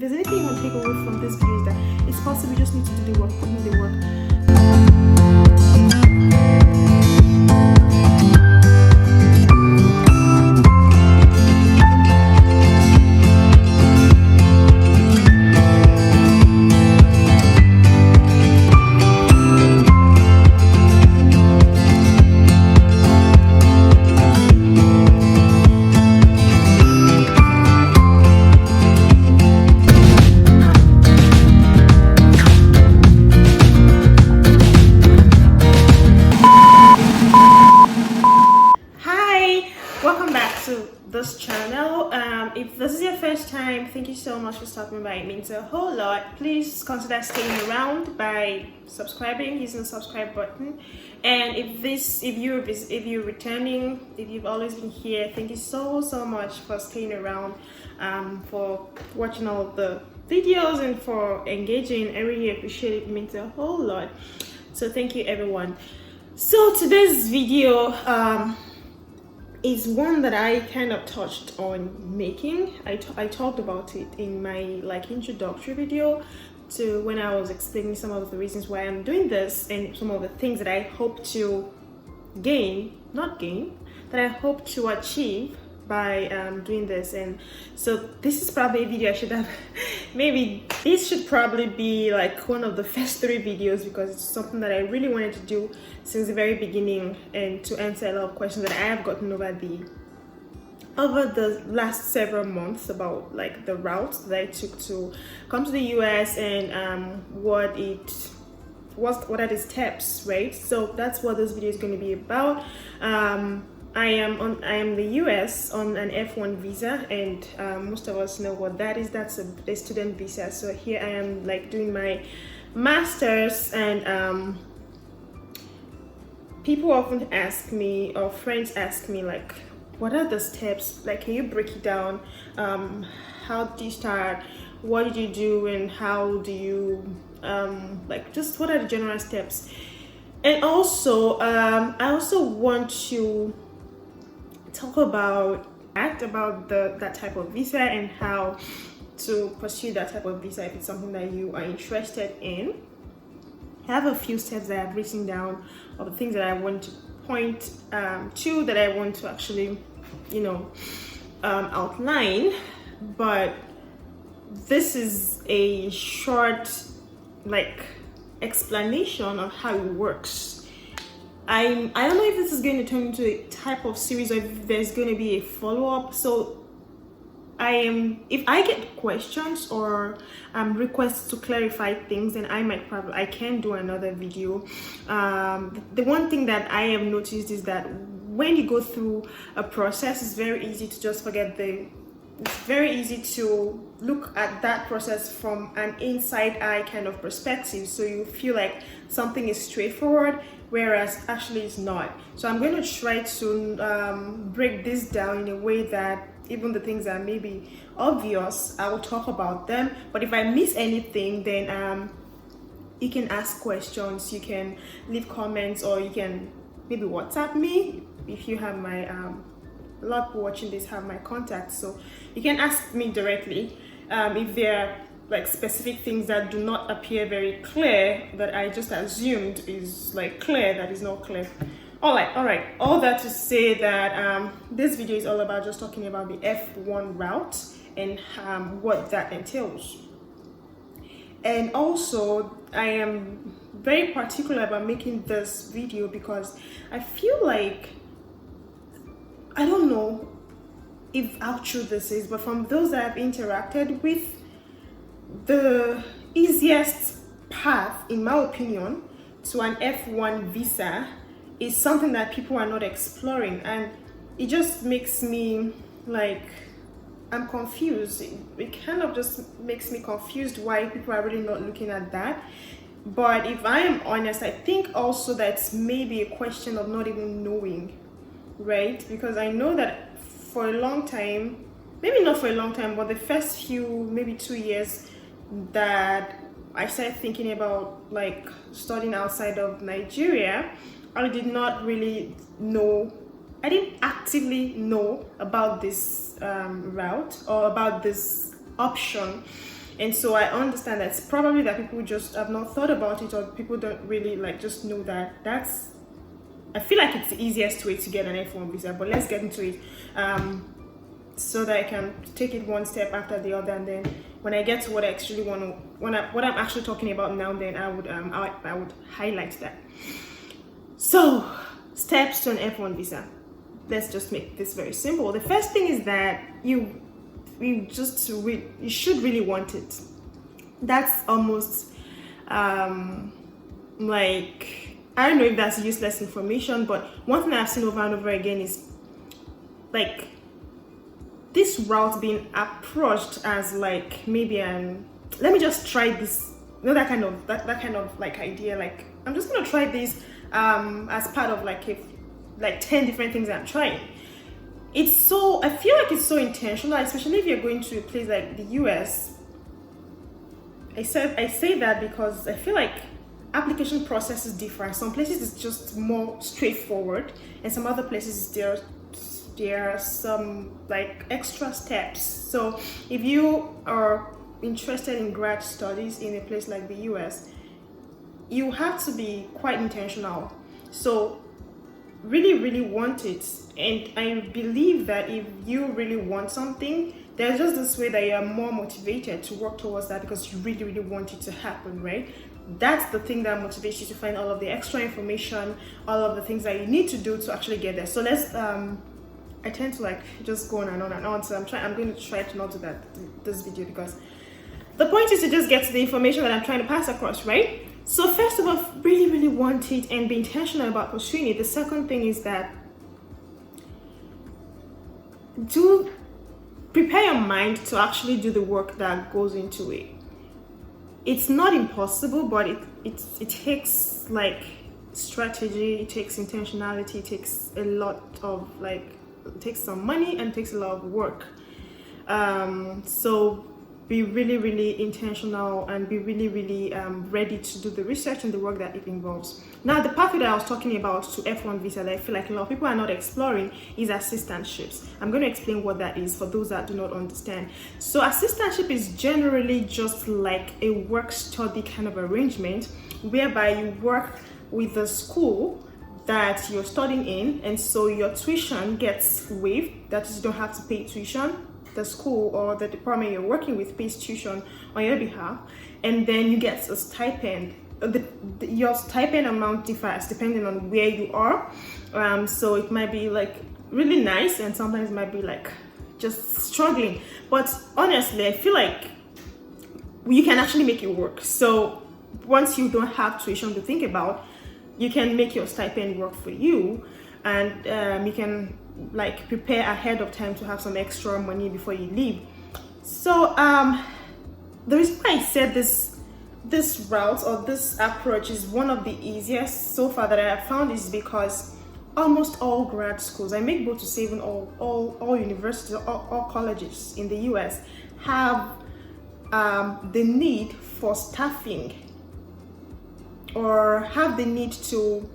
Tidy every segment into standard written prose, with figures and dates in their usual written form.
If there's anything you want to take away from this video is that it's possible, you just need to do the work, put in the work. Welcome back to this channel. If this is your first time, thank you so much for stopping by. It means a whole lot. Please consider staying around by subscribing, using the subscribe button. And if you're returning, if you've always been here, thank you so much for staying around, for watching all of the videos and for engaging. I really appreciate it. It means a whole lot. So thank you, everyone. So today's video is one that I kind of touched on making. I talked about it in my introductory video to when I was explaining some of the reasons why I'm doing this and some of the things that I hope to that I hope to achieve by doing this. And so this is probably a video I should have maybe this should probably be like one of the first 3 videos, because it's something that I really wanted to do since the very beginning and to answer a lot of questions that I have gotten over the last several months about like the route that I took to come to the US and what are the steps, right? So that's what this video is going to be about. I am in the US on an F1 visa, and most of us know what that is. That's a student visa. So here I am doing my master's, and people often ask me, or friends ask me, what are the steps? Can you break it down? How did you start? What did you do? And how do you just what are the general steps? And also I also want to talk about that type of visa and how to pursue that type of visa if it's something that you are interested in. I have a few steps that I've written down of the things that I want to point to, that I want to actually outline, but this is a short explanation of how it works. I don't know if this is going to turn into a type of series or if there's going to be a follow-up. So if I get questions or requests to clarify things, then I can do another video. The one thing that I have noticed is that when you go through a process, it's very easy to just forget it's very easy to look at that process from an inside eye kind of perspective. So you feel like something is straightforward, whereas actually it's not. So I'm going to try to break this down in a way that even the things that may be obvious, I will talk about them. But if I miss anything, then you can ask questions, you can leave comments, or you can maybe WhatsApp me. If you have my a lot of people watching this have my contact, so you can ask me directly if there are specific things that do not appear very clear, that I just assumed is clear, that is not clear. All right, all that to say that this video is all about just talking about the F1 route and what that entails. And also I am very particular about making this video because I feel like, I don't know how true this is, but from those that I've interacted with, the easiest path, in my opinion, to an F1 visa is something that people are not exploring, and it just makes me I'm confused. It kind of just makes me confused why people are really not looking at that. But if I am honest, I think also that's maybe a question of not even knowing, right? Because I know that for a long time, maybe not for a long time, but the first few, maybe 2 years that I started thinking about studying outside of Nigeria, I did not really know, I didn't actively know about this route or about this option And so I understand that's probably that people just have not thought about it, or people don't really like just know that that's, I feel like it's the easiest way to get an F1 visa, but let's get into it so that I can take it one step after the other, and then when I get to what I actually want to, what I'm actually talking about now, then I would highlight that. So steps to an F1 visa. Let's just make this very simple. The first thing is that you should really want it. That's almost like, I don't know if that's useless information, but one thing I've seen over and over again is like this route being approached as like maybe let me just try this, that kind of like idea, like I'm just gonna try this as part of like 10 different things I'm trying. I feel like it's so intentional, especially if you're going to a place like the US. I say that because I feel like application process is different. Some places it's just more straightforward, and some other places there are some like extra steps. So if you are interested in grad studies in a place like the US, you have to be quite intentional. So really want it. And I believe that if you really want something, there's just this way that you're more motivated to work towards that because you really want it to happen, right? That's the thing that motivates you to find all of the extra information, all of the things that you need to do to actually get there. So let's I tend to like just go on and on, so I'm going to try to not do that this video, because the point is to just get to the information that I'm trying to pass across, right? So first of all, really want it and be intentional about pursuing it. The second thing is that prepare your mind to actually do the work that goes into it. It's not impossible, but it takes like strategy, it takes intentionality, it takes a lot of like, it takes some money and it takes a lot of work. So be really intentional and be really ready to do the research and the work that it involves. Now, the pathway that I was talking about to F1 visa that I feel like a lot of people are not exploring is assistantships. I'm going to explain what that is for those that do not understand. So assistantship is generally just like a work-study kind of arrangement whereby you work with the school that you're studying in, and so your tuition gets waived. That is, you don't have to pay tuition. The school or the department you're working with pays tuition on your behalf, and then you get a stipend. Your stipend amount differs depending on where you are. So it might be like really nice, and sometimes it might be like just struggling. But honestly, I feel like you can actually make it work. So once you don't have tuition to think about, you can make your stipend work for you, and you can like prepare ahead of time to have some extra money before you leave. So the reason why I said this route or this approach is one of the easiest so far that I have found is because almost all grad schools, I make bold to say even all universities, all colleges in the US have the need for staffing, or have the need to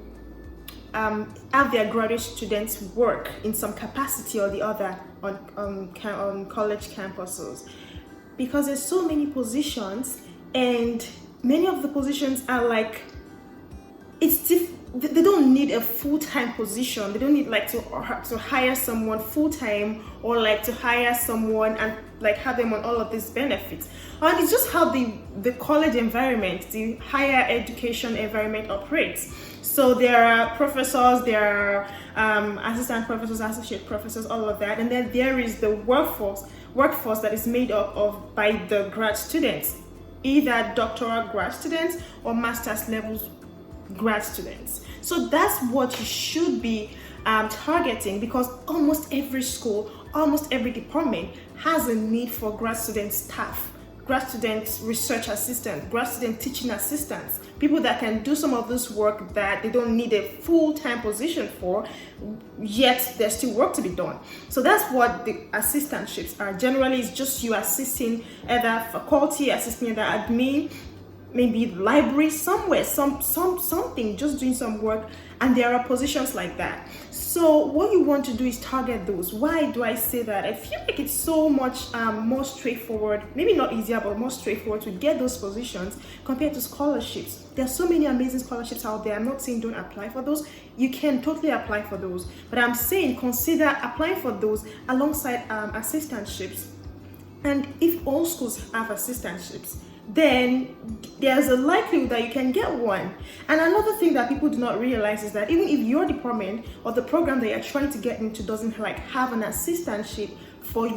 have their graduate students work in some capacity or the other on college campuses, because there's so many positions, and many of the positions are like, they don't need a full-time position. They don't need like to hire someone full-time, or like to hire someone and like have them on all of these benefits. And it's just how the college environment, the higher education environment operates. So there are professors, there are assistant professors, associate professors, all of that, and then there is the workforce that is made up of by the grad students, either doctoral grad students or master's levels grad students. So that's what you should be targeting, because almost every school, almost every department has a need for grad student staff, grad student research assistants, grad student teaching assistants, people that can do some of this work that they don't need a full-time position for, yet there's still work to be done. So that's what the assistantships are. Generally, it's just you assisting either faculty, assisting either admin, maybe library somewhere, something, just doing some work, and there are positions like that. So what you want to do is target those. Why do I say that? I feel like it's so much more straightforward, maybe not easier, but more straightforward to get those positions compared to scholarships. There are so many amazing scholarships out there. I'm not saying don't apply for those. You can totally apply for those, but I'm saying consider applying for those alongside assistantships. And if all schools have assistantships, then there's a likelihood that you can get one. And another thing that people do not realize is that even if your department or the program that you're trying to get into doesn't like have an assistantship for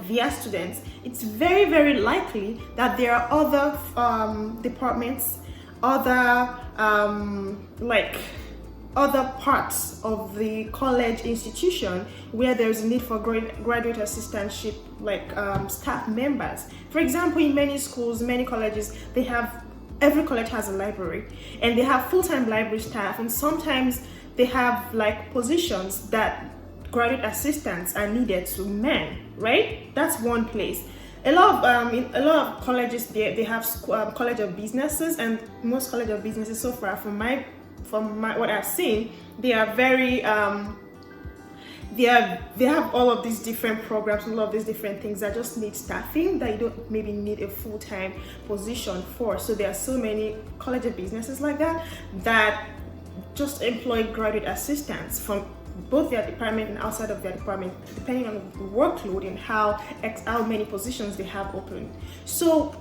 their students, it's very, very likely that there are other departments, other other parts of the college institution where there's a need for graduate assistantship, like staff members. For example, in many schools, many colleges, every college has a library, and they have full-time library staff, and sometimes they have like positions that graduate assistants are needed to man, right? That's one place. A lot of colleges, they have college of businesses, and most college of businesses so far from what I've seen, they are very they have all of these different programs, all of these different things that just need staffing that you don't maybe need a full-time position for. So there are so many college of businesses like that just employ graduate assistants from both their department and outside of their department, depending on the workload and how many positions they have open. So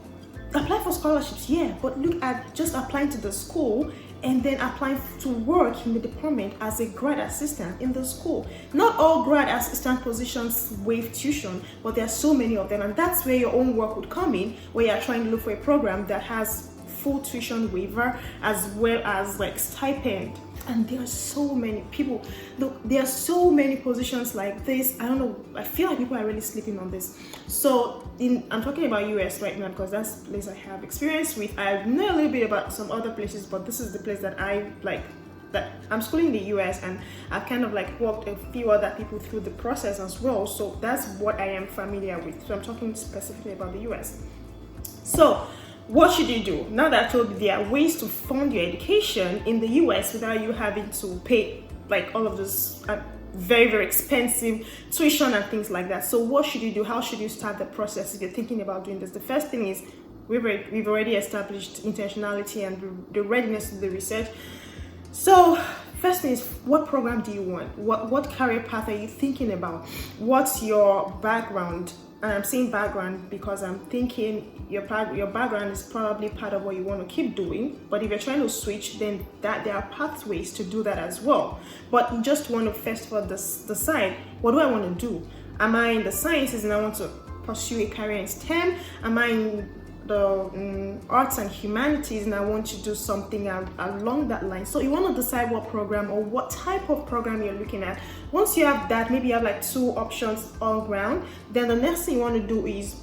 apply for scholarships, yeah, but look at just applying to the school and then applying to work in the department as a grad assistant in the school. Not all grad assistant positions waive tuition, but there are so many of them, and that's where your own work would come in, where you're trying to look for a program that has full tuition waiver as well as like stipend. And there are so many people, look, there are so many positions like this. I don't know, I feel like people are really sleeping on this. So I'm talking about US right now because that's the place I have experience with. I know a little bit about some other places, but this is the place that I like, that I'm schooling in the US, and I've kind of like walked a few other people through the process as well. So that's what I am familiar with. So I'm talking specifically about the US. So what should you do? Now that I told you there are ways to fund your education in the US without you having to pay like all of this very, very expensive tuition and things like that. So what should you do? How should you start the process if you're thinking about doing this? The first thing is we've already established intentionality and the readiness to the research. So first thing is, what program do you want? What career path are you thinking about? What's your background? And I'm saying background because I'm thinking your background is probably part of what you want to keep doing. But if you're trying to switch, then there are pathways to do that as well. But you just want to first of all decide, what do I want to do? Am I in the sciences and I want to pursue a career in STEM? Am I in the arts and humanities and I want to do something along that line? So you want to decide what program or what type of program you're looking at. Once you have that, maybe you have like 2 options on ground, then the next thing you want to do is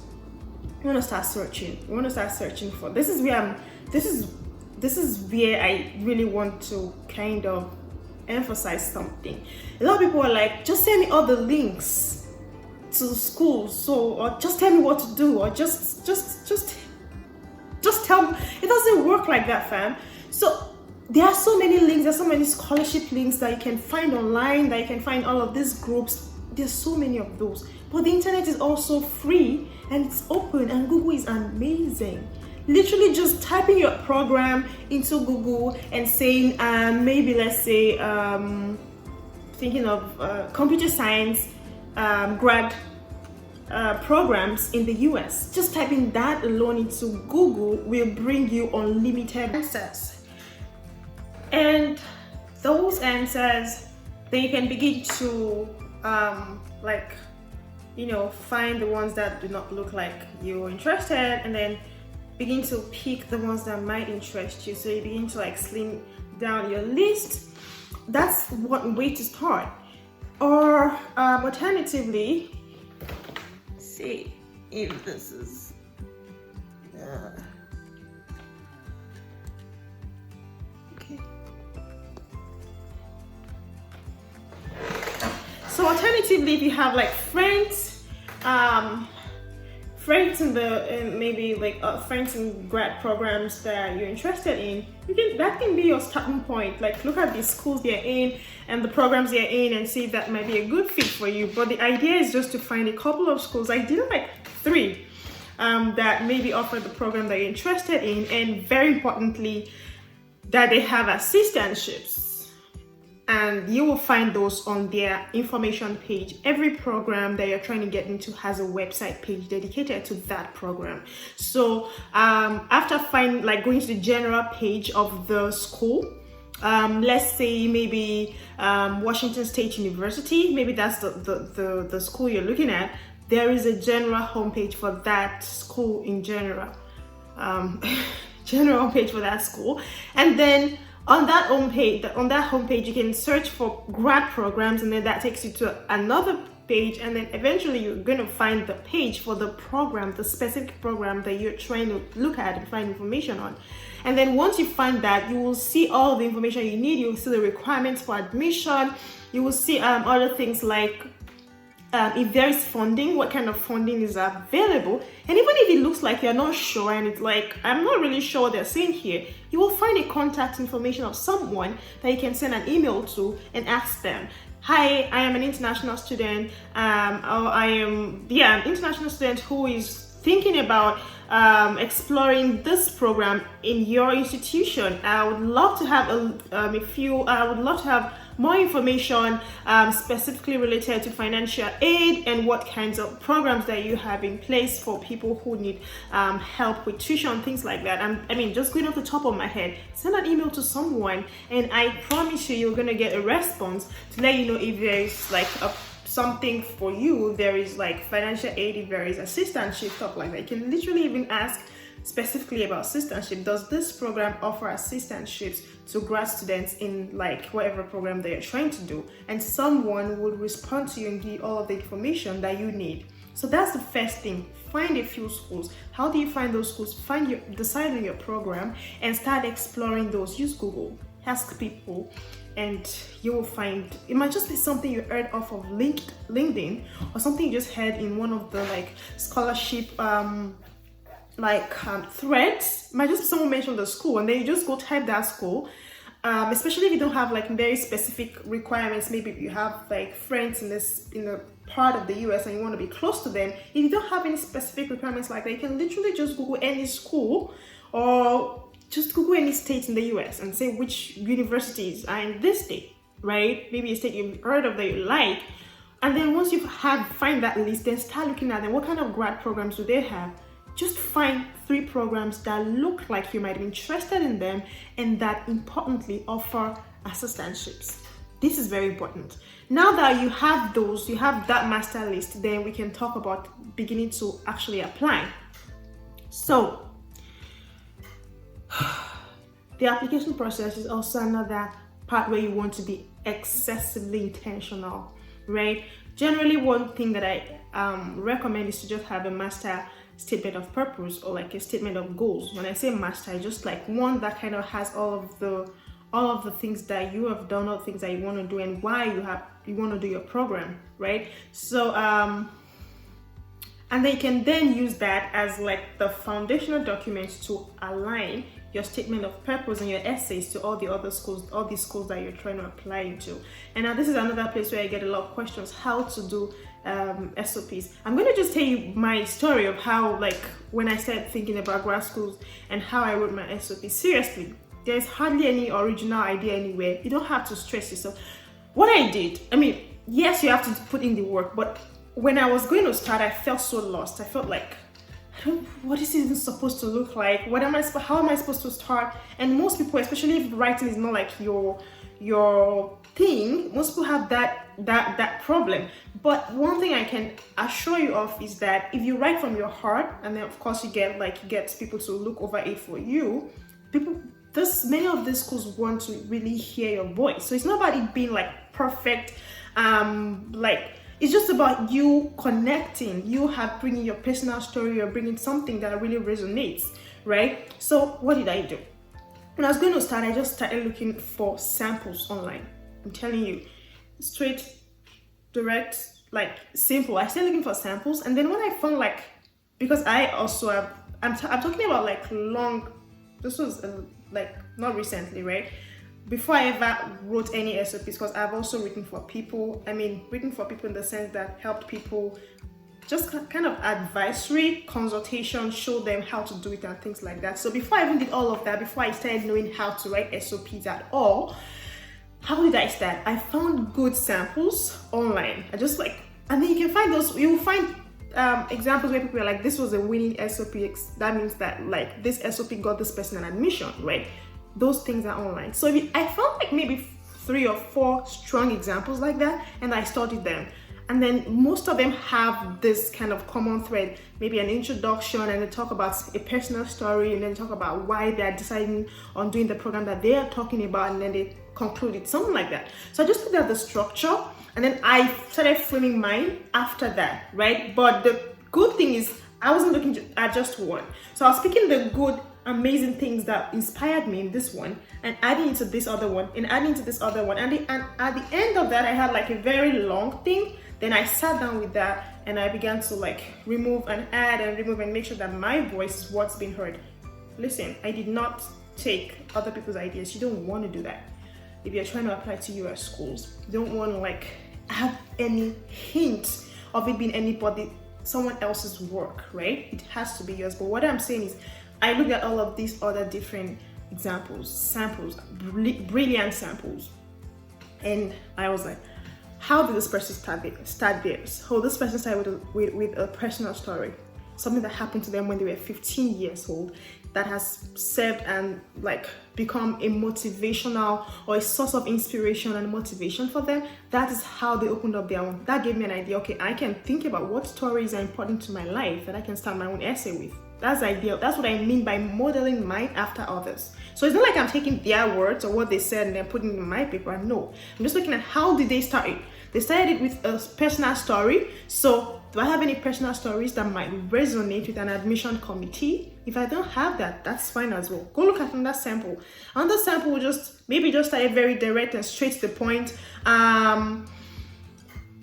you want to start searching. You want to start searching for, this is where I really want to kind of emphasize something. A lot of people are like, just send me all the links to school, or just tell me what to do, or just tell me. It doesn't work like that, fam. So there are so many links, there's so many scholarship links that you can find online, that you can find all of these groups. There's so many of those. But the internet is also free and it's open, and Google is amazing. Literally just typing your program into Google and saying maybe let's say thinking of computer science grad programs in the US. Just typing that alone into Google will bring you unlimited answers. And those answers, then you can begin to find the ones that do not look like you're interested, and then begin to pick the ones that might interest you. So you begin to like slim down your list. That's one way to start. Or alternatively, see if this is okay. So alternatively, if you have like friends friends in maybe like friends in grad programs that you're interested in, that can be your starting point. Like, look at the schools they're in and the programs they're in and see if that might be a good fit for you. But the idea is just to find a couple of schools, ideally like 3, that maybe offer the program that you're interested in, and very importantly, that they have assistantships. And you will find those on their information page. Every program that you're trying to get into has a website page dedicated to that program. So after going to the general page of the school, let's say maybe Washington State University, maybe that's the school you're looking at. There is a general homepage for that school in general. General homepage for that school. And then on that homepage, you can search for grad programs, and then that takes you to another page, and then eventually you're going to find the page for the program, the specific program that you're trying to look at and find information on. And then once you find that, you will see all the information you need. You'll see the requirements for admission. You will see other things like if there is funding, what kind of funding is available. And even if it looks like you're not sure and it's like, I'm not really sure what they're saying here, you will find a contact information of someone that you can send an email to and ask them, hi, I am an international student, or I am an international student who is thinking about exploring this program in your institution. I would love to have more information specifically related to financial aid and what kinds of programs that you have in place for people who need help with tuition, things like that. I mean, just going off the top of my head, send an email to someone, and I promise you're gonna get a response to let you know if there is like something for you. There is like financial aid, if there is assistantship, stuff like that. You can literally even ask specifically about assistantship. Does this program offer assistantships to grad students in like whatever program they are trying to do? And someone will respond to you and give you all of the information that you need. So that's the first thing. Find a few schools. How do you find those schools? Decide on your program and start exploring those. Use Google, ask people, and you will find, it might just be something you heard off of LinkedIn, or something you just heard in one of the like scholarship threads. It might just be someone mentioned the school, and then you just go type that school. Especially if you don't have like very specific requirements. Maybe you have like friends in the part of the US and you want to be close to them. If you don't have any specific requirements like that, you can literally just Google any school, or just Google any state in the US and say which universities are in this state, right? Maybe a state you've heard of that you like. And then once you find that list, then start looking at them. What kind of grad programs do they have? Just find 3 programs that look like you might be interested in them and that importantly offer assistantships. This is very important. Now that you have those, you have that master list, then we can talk about beginning to actually apply. So the application process is also another part where you want to be excessively intentional, right? Generally, one thing that I recommend is to just have a master statement of purpose, or like a statement of goals. When I say master, just like one that kind of has all of the things that you have done, all the things that you want to do, and why you want to do your program, right? So and they can then use that as like the foundational documents to align your statement of purpose and your essays to all these schools that you're trying to apply into. And now this is another place where I get a lot of questions, how to do SOPs. I'm going to just tell you my story of how, like, when I started thinking about grad schools and how I wrote my SOP. Seriously, there's hardly any original idea anywhere. You don't have to stress yourself. What I did, I mean, yes, you have to put in the work, but when I was going to start, I felt so lost. I felt like, what is it even supposed to look like? How am I supposed to start? And most people, especially if writing is not like your thing, most people have that problem. But one thing I can assure you of is that if you write from your heart, and then of course you get people to look over it for you, many of these schools want to really hear your voice. So it's not about it being like perfect, it's just about you connecting. You have bringing your personal story, or bringing something that really resonates, right? So what did I do? When I was going to start, I just started looking for samples online. I'm telling you, straight, direct, like simple. I started looking for samples, and then when I found like because I also have, I'm talking about like long, this was like not recently, right? Before I ever wrote any SOPs, because I've also written for people. I mean, written for people in the sense that helped people, just kind of advisory consultation, show them how to do it and things like that. So before I even did all of that, before I started knowing how to write SOPs at all, how did I start? I found good samples online. I just like, and then you can find those, you'll find examples where people are like, this was a winning SOP. That means that like this SOP got this person an admission, right? Those things are online. So I found like maybe 3 or 4 strong examples like that, and I studied them. And then most of them have this kind of common thread, maybe an introduction, and they talk about a personal story, and then talk about why they're deciding on doing the program that they are talking about, and then they conclude it, something like that. So I just looked at the structure, and then I started framing mine after that, right? But the good thing is I wasn't looking at just one. So I was picking the good, amazing things that inspired me in this one and adding it to this other one and adding to this other one. And at the end of that, I had like a very long thing. Then I sat down with that and I began to like remove and add and remove and make sure that my voice is what's being heard. Listen, I did not take other people's ideas. You don't want to do that. If you're trying to apply to US schools, you don't want to like have any hint of it being someone else's work, right? It has to be yours. But what I'm saying is, I looked at all of these other different examples, samples, brilliant samples, and I was like, how did this person start theirs? Oh, this person started with a personal story, something that happened to them when they were 15 years old, that has served and like become a motivational or a source of inspiration and motivation for them. That is how they opened up their own. That gave me an idea. Okay, I can think about what stories are important to my life that I can start my own essay with. That's ideal. That's what I mean by modeling mine after others. So it's not like I'm taking their words or what they said and then putting it in my paper. No, I'm just looking at how did they start it. They started it with a personal story. So do I have any personal stories that might resonate with an admission committee? If I don't have that, that's fine as well. Go look at another sample. Another sample will just start very direct and straight to the point.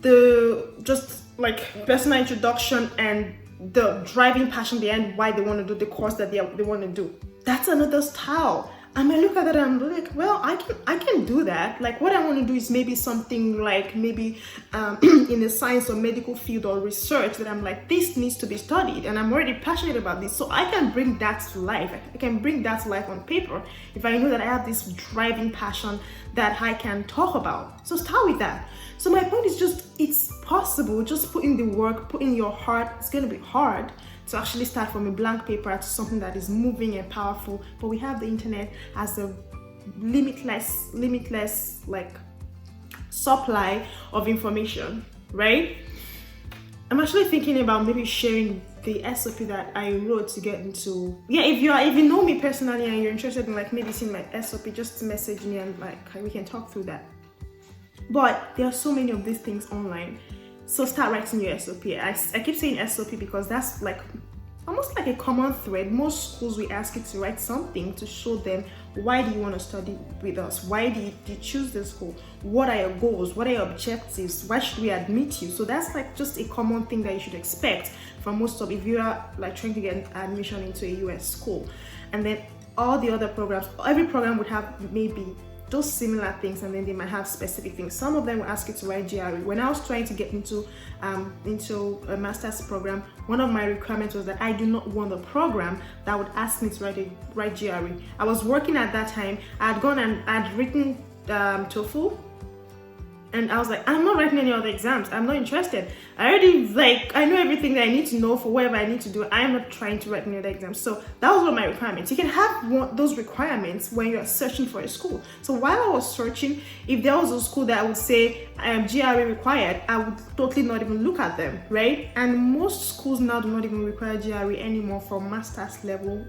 The just like personal introduction and the driving passion behind why they want to do the course that they want to do. That's another style. I might look at that and I'm like, well, I can do that. Like what I want to do is maybe something like maybe in the science or medical field or research that I'm like, this needs to be studied and I'm already passionate about this. So I can bring that to life. I can bring that to life on paper if I know that I have this driving passion that I can talk about. So start with that. So my point is just, it's possible. Just put in the work, put in your heart. It's going to be hard to actually start from a blank paper to something that is moving and powerful. But we have the internet as a limitless like supply of information, right? I'm actually thinking about maybe sharing the SOP that I wrote to get into. Yeah, if you know me personally and you're interested in like maybe seeing my SOP, just message me and like we can talk through that. But there are so many of these things online. So start writing your SOP. I keep saying SOP because that's like almost like a common thread. Most schools will ask you to write something to show them why do you want to study with us? Why did you choose this school? What are your goals? What are your objectives? Why should we admit you? So that's like just a common thing that you should expect from most of if you are like trying to get admission into a US school. And then all the other programs, every program would have maybe those similar things, and then they might have specific things. Some of them will ask you to write GRE. When I was trying to get into a master's program, one of my requirements was that I do not want a program that would ask me to write GRE. I was working at that time. I had gone and I'd written TOEFL, and I was like, I'm not writing any other exams. I'm not interested. I know everything that I need to know for whatever I need to do. I'm not trying to write any other exams. So that was one of my requirements. You can have those requirements when you're searching for a school. So while I was searching, if there was a school that I would say I am GRE required, I would totally not even look at them, right? And most schools now do not even require GRE anymore for master's level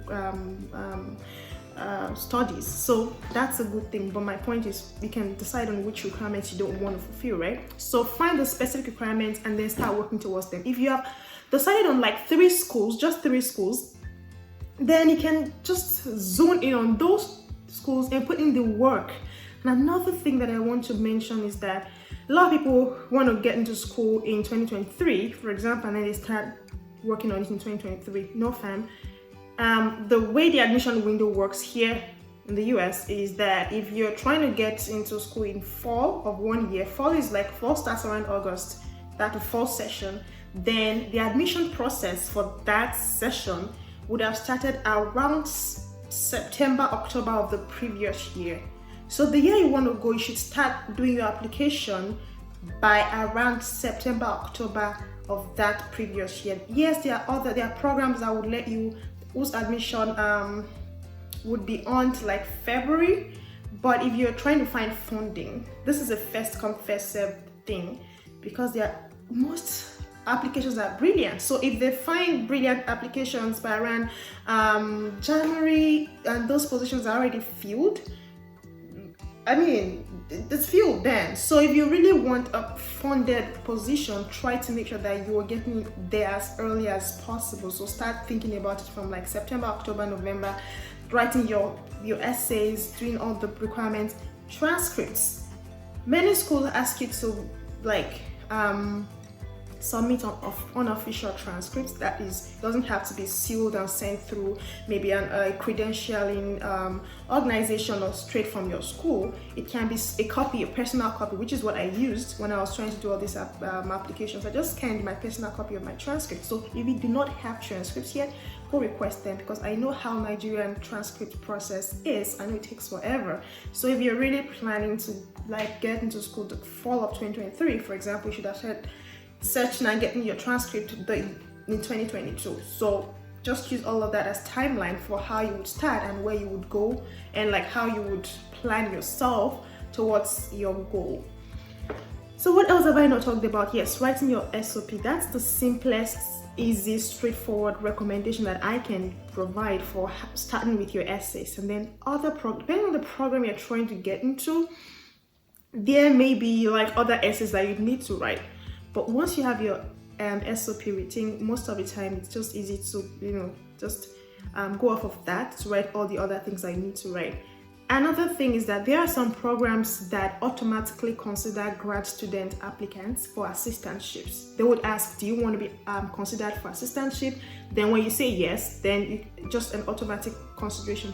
studies. So that's a good thing. But my point is, you can decide on which requirements you don't want to fulfill, right? So find the specific requirements and then start working towards them. If you have decided on like just three schools, then you can just zone in on those schools and put in the work. And another thing that I want to mention is that a lot of people want to get into school in 2023, for example, and then they start working on it in 2023. No, fam. The way the admission window works here in the US is that if you're trying to get into school in fall of 1 year, fall starts around August, that's the fall session, then the admission process for that session would have started around September, October of the previous year. So the year you want to go, you should start doing your application by around September, October of that previous year. Yes, there are programs that would let you, whose admission would be on to like February, but if you're trying to find funding, this is a first come first served thing, because most applications are brilliant. So if they find brilliant applications by around January and those positions are already filled, I mean, it's filled then. So if you really want a funded position, try to make sure that you are getting there as early as possible. So start thinking about it from like September, October, November, writing your essays, doing all the requirements, transcripts. Many schools ask you to submit unofficial transcripts. That is, doesn't have to be sealed and sent through maybe a credentialing organization or straight from your school. It can be a personal copy, which is what I used when I was trying to do all these applications. I just scanned my personal copy of my transcript. So if you do not have transcripts yet, go request them, because I know how Nigerian transcript process is. I know it takes forever. So if you're really planning to get into school the fall of 2023, for example, you should have said searching and getting your transcript in 2022. So just use all of that as timeline for how you would start and where you would go, and how you would plan yourself towards your goal. So what else have I not talked about? Yes, writing your SOP. That's the simplest, easy, straightforward recommendation that I can provide for starting with your essays. And then depending on the program you're trying to get into, there may be other essays that you need to write. But once you have your SOP written, most of the time it's just easy to go off of that to write all the other things that you need to write. Another thing is that there are some programs that automatically consider grad student applicants for assistantships. They would ask, do you want to be considered for assistantship? Then when you say yes, then just an automatic consideration.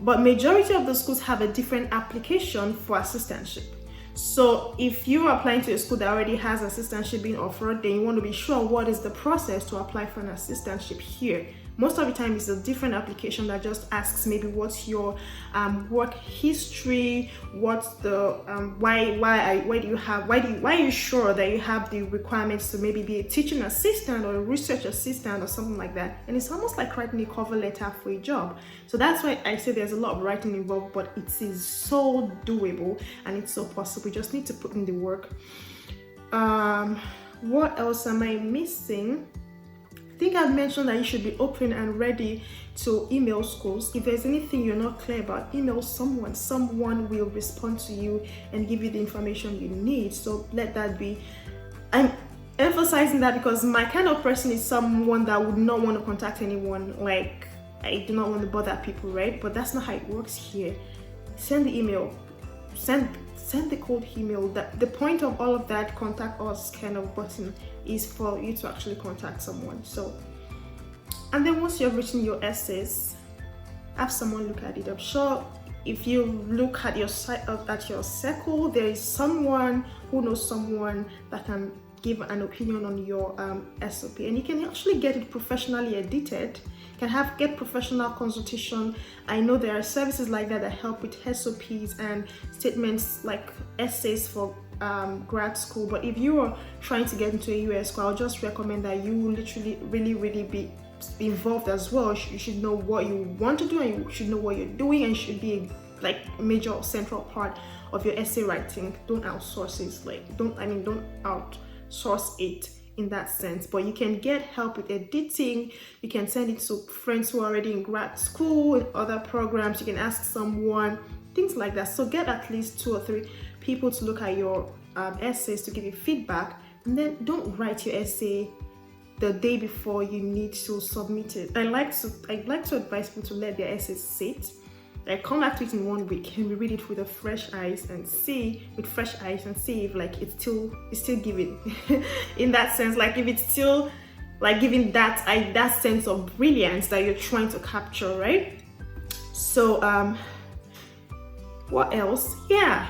But majority of the schools have a different application for assistantship. So if you are applying to a school that already has assistantship being offered, then you want to be sure what is the process to apply for an assistantship here. Most of the time it's a different application that just asks maybe what's your work history, what's the why are you sure that you have the requirements to maybe be a teaching assistant or a research assistant or something like that. And it's almost like writing a cover letter for a job. So that's why I say there's a lot of writing involved, but it is so doable and it's so possible. You just need to put in the work. What else am I missing? I think I've mentioned that you should be open and ready to email schools. If there's anything you're not clear about, email someone. Someone will respond to you and give you the information you need. So let that be. I'm emphasizing that because my kind of person is someone that would not want to contact anyone. I do not want to bother people, right? But that's not how it works here. Send the email. Send the cold email. The point of all of that contact us kind of button is for you to actually contact someone. So, and then once you've written your essays, have someone look at it. I'm sure if you look at your circle, there is someone who knows someone that can give an opinion on your SOP, and you can actually get it professionally edited. You can get professional consultation. I know there are services like that help with SOPs and statements like essays for grad school. But if you are trying to get into a US school, I'll just recommend that you literally really be involved as well. You should know what you want to do, and you should know what you're doing, and should be a major central part of your essay writing. Don't outsource it. Don't outsource it in that sense. But you can get help with editing. You can send it to friends who are already in grad school and other programs. You can ask someone, things like that. So get at least 2 or 3 people to look at your essays to give you feedback, and then don't write your essay the day before you need to submit it. I like to advise people to let their essays sit. Come back to it in 1 week and reread it with fresh eyes and see if it's still giving in that sense. If it's still like giving that sense of brilliance that you're trying to capture, right? So what else? Yeah,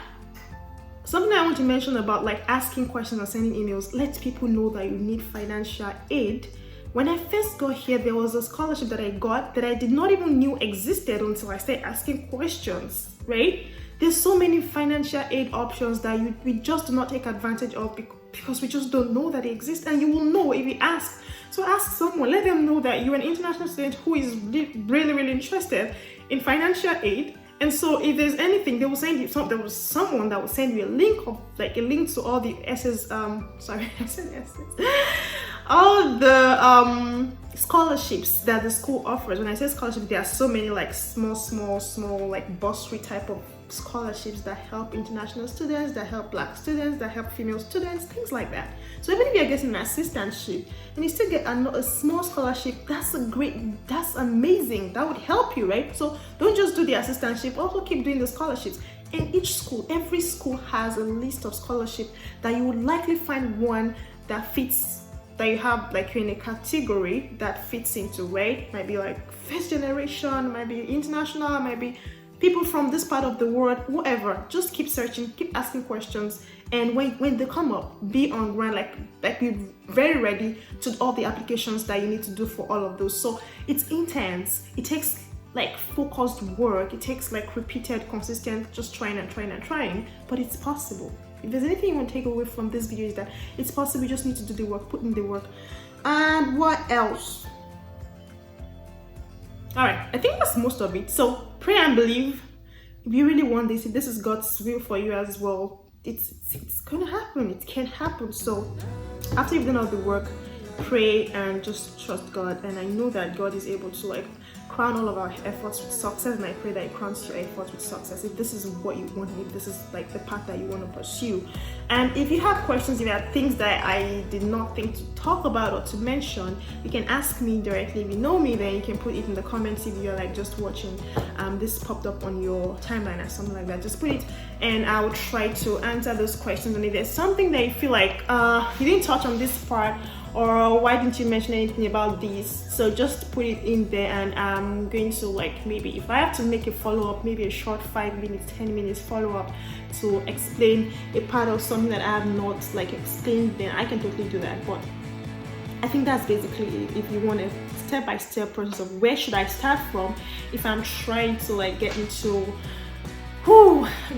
something I want to mention about like asking questions and sending emails. Let people know that you need financial aid. When I first got here, there was a scholarship that I got that I did not even knew existed until I started asking questions, right? There's so many financial aid options that we just do not take advantage of because we just don't know that they exist, and you will know if you ask. So ask someone, let them know that you're an international student who is really, really interested in financial aid. And so if there's anything, they will send you there was someone that will send you a link to all the all the scholarships that the school offers. When I say scholarships, there are so many like small like bursary type of scholarships that help international students, that help Black students, that help female students, things like that. So even if you're getting an assistantship and you still get a small scholarship, that's amazing. That would help you, right? So don't just do the assistantship, also keep doing the scholarships. And every school has a list of scholarships that you would likely find one that fits, that you have, like you're in a category that fits into, right? Might be like first generation, might be international, might be people from this part of the world, whatever. Just keep searching, keep asking questions, and when they come up, be on ground, like be very ready to all the applications that you need to do for all of those. So it's intense. It takes like focused work. It takes like repeated, consistent, just trying, but it's possible. If there's anything you want to take away from this video, is that it's possible. You just need to do the work, put in the work. And what else? All right, I think that's most of it. So pray and believe. If you really want this, if this is God's will for you as well, it's gonna happen. It can happen. So after you've done all the work, pray and just trust God. And I know that God is able to like crown all of our efforts with success, and I pray that He crowns your efforts with success if this is what you want, if this is like the path that you want to pursue. And if you have questions, if you have things that I did not think to talk about or to mention, you can ask me directly. If you know me, then you can put it in the comments. If you're like just watching this popped up on your timeline or something like that, just put it and I will try to answer those questions. And if there's something that you feel like you didn't touch on this part, or why didn't you mention anything about this, so just put it in there, and I'm going to, like, maybe if I have to make a follow-up, maybe a short 5 minutes, 10 minutes follow-up to explain a part of something that I have not like explained, then I can totally do that. But I think that's basically it. If you want a step-by-step process of where should I start from if I'm trying to like get into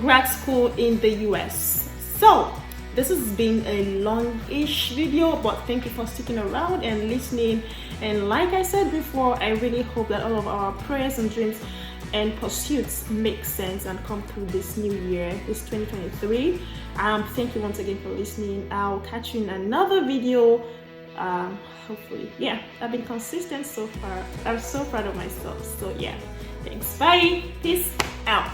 grad school in the US. So this has been a long-ish video, but thank you for sticking around and listening. And like I said before, I really hope that all of our prayers and dreams and pursuits make sense and come through this new year, this 2023. Thank you once again for listening. I'll catch you in another video. Hopefully, yeah, I've been consistent so far. I'm so proud of myself. So yeah, thanks. Bye. Peace out.